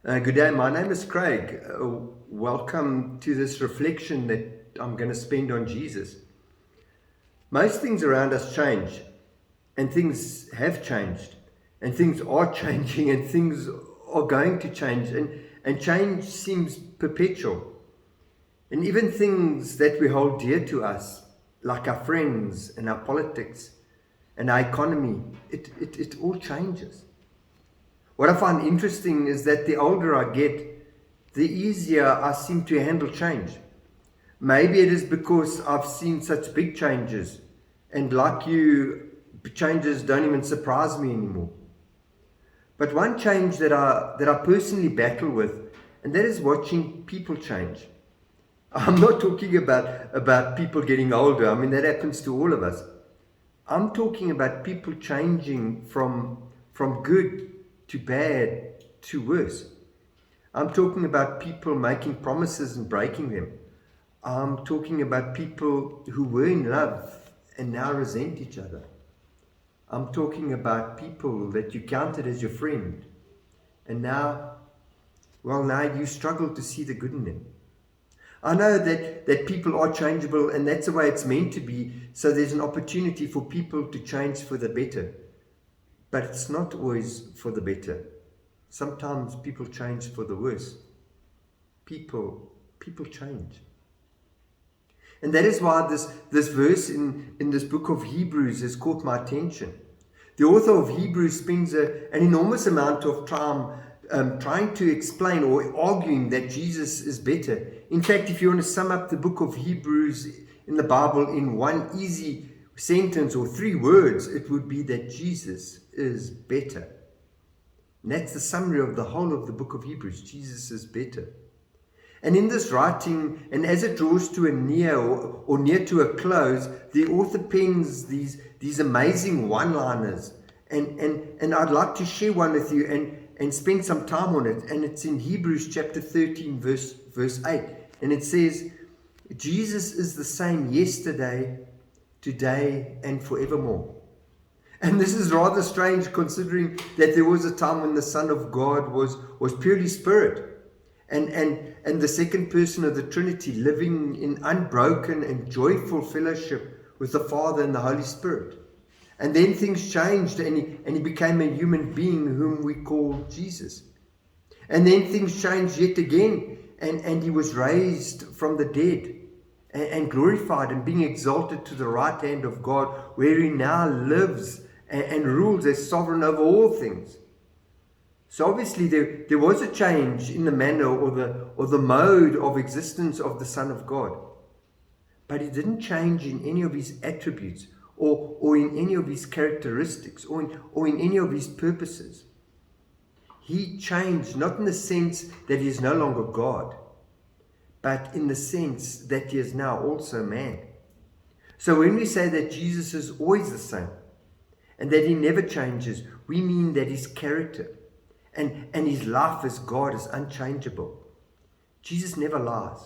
Good day, my name is Craig. Welcome to this reflection that I'm going to spend on Jesus. Most things around us change, and things have changed, and things are changing, and things are going to change, and change seems perpetual. And even things that we hold dear to us, like our friends and our politics and our economy, it all changes. What I find interesting is that the older I get, the easier I seem to handle change. Maybe it is because I've seen such big changes, and like you, changes don't even surprise me anymore. But one change that I personally battle with, and that is watching people change. I'm not talking about people getting older. I mean, that happens to all of us. I'm talking about people changing from good to bad to worse. I'm talking about people making promises and breaking them. I'm talking about people who were in love and now resent each other. I'm talking about people that you counted as your friend, and now you struggle to see the good in them. I know that people are changeable, and that's the way it's meant to be, so there's an opportunity for people to change for the better. But it's not always for the better. Sometimes people change for the worse. People change. And that is why this verse in this book of Hebrews has caught my attention. The author of Hebrews spends an enormous amount of time trying to explain or arguing that Jesus is better. In fact, if you want to sum up the book of Hebrews in the Bible in one easy sentence or 3 words, it would be that Jesus is better. And that's the summary of the whole of the book of Hebrews. Jesus is better. And in this writing, and as it draws to a near or near to a close, the author pens these amazing one-liners. And I'd like to share one with you and spend some time on it. And it's in Hebrews chapter 13, verse 8. And it says, Jesus is the same yesterday, today, and forevermore. And this is rather strange, considering that there was a time when the Son of God was purely spirit. And the second person of the Trinity, living in unbroken and joyful fellowship with the Father and the Holy Spirit. And then things changed, and he became a human being whom we call Jesus. And then things changed yet again, and he was raised from the dead and glorified and being exalted to the right hand of God, where he now lives and rules as sovereign over all things. So obviously there was a change in the manner or the mode of existence of the Son of God. But he didn't change in any of his attributes or in any of his characteristics or in any of his purposes. He changed not in the sense that he is no longer God, but in the sense that he is now also man. So when we say that Jesus is always the same and that he never changes, we mean that his character and his life as God is unchangeable. Jesus never lies.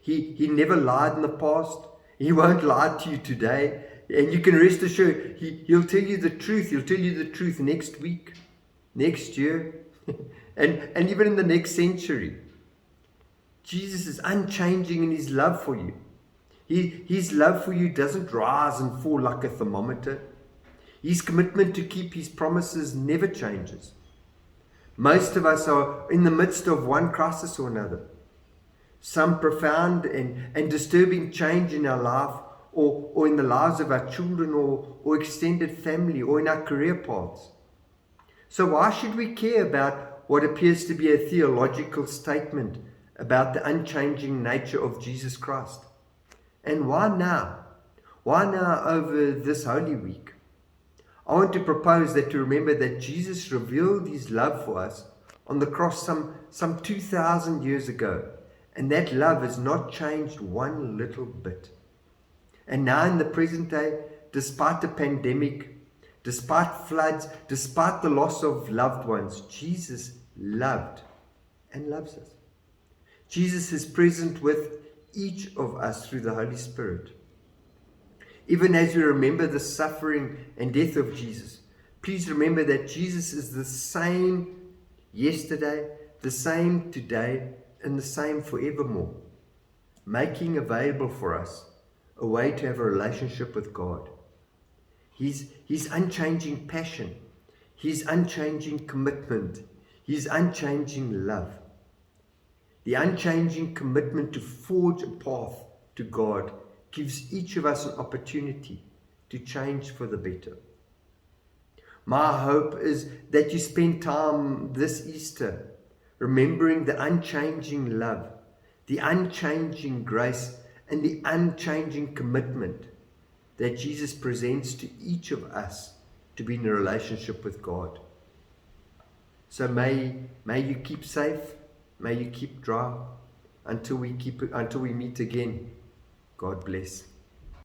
He never lied in the past. He won't lie to you today. And you can rest assured, he'll tell you the truth. He'll tell you the truth next week, next year, and even in the next century. Jesus is unchanging in his love for you. His love for you doesn't rise and fall like a thermometer. His commitment to keep his promises never changes. Most of us are in the midst of one crisis or another. Some profound and disturbing change in our life or in the lives of our children or extended family or in our career paths. So why should we care about what appears to be a theological statement about the unchanging nature of Jesus Christ? And why now? Why now over this Holy Week? I want to propose that to remember that Jesus revealed his love for us on the cross some 2,000 years ago. And that love has not changed one little bit. And now in the present day, despite the pandemic, despite floods, despite the loss of loved ones, Jesus loved and loves us. Jesus is present with each of us through the Holy Spirit. Even as we remember the suffering and death of Jesus, please remember that Jesus is the same yesterday, the same today and the same forevermore, making available for us a way to have a relationship with God. His unchanging passion, His unchanging commitment, His unchanging love. The unchanging commitment to forge a path to God gives each of us an opportunity to change for the better. My hope is that you spend time this Easter remembering the unchanging love, the unchanging grace, and the unchanging commitment that Jesus presents to each of us to be in a relationship with God. So may you keep safe, may you keep dry until we meet again. God bless.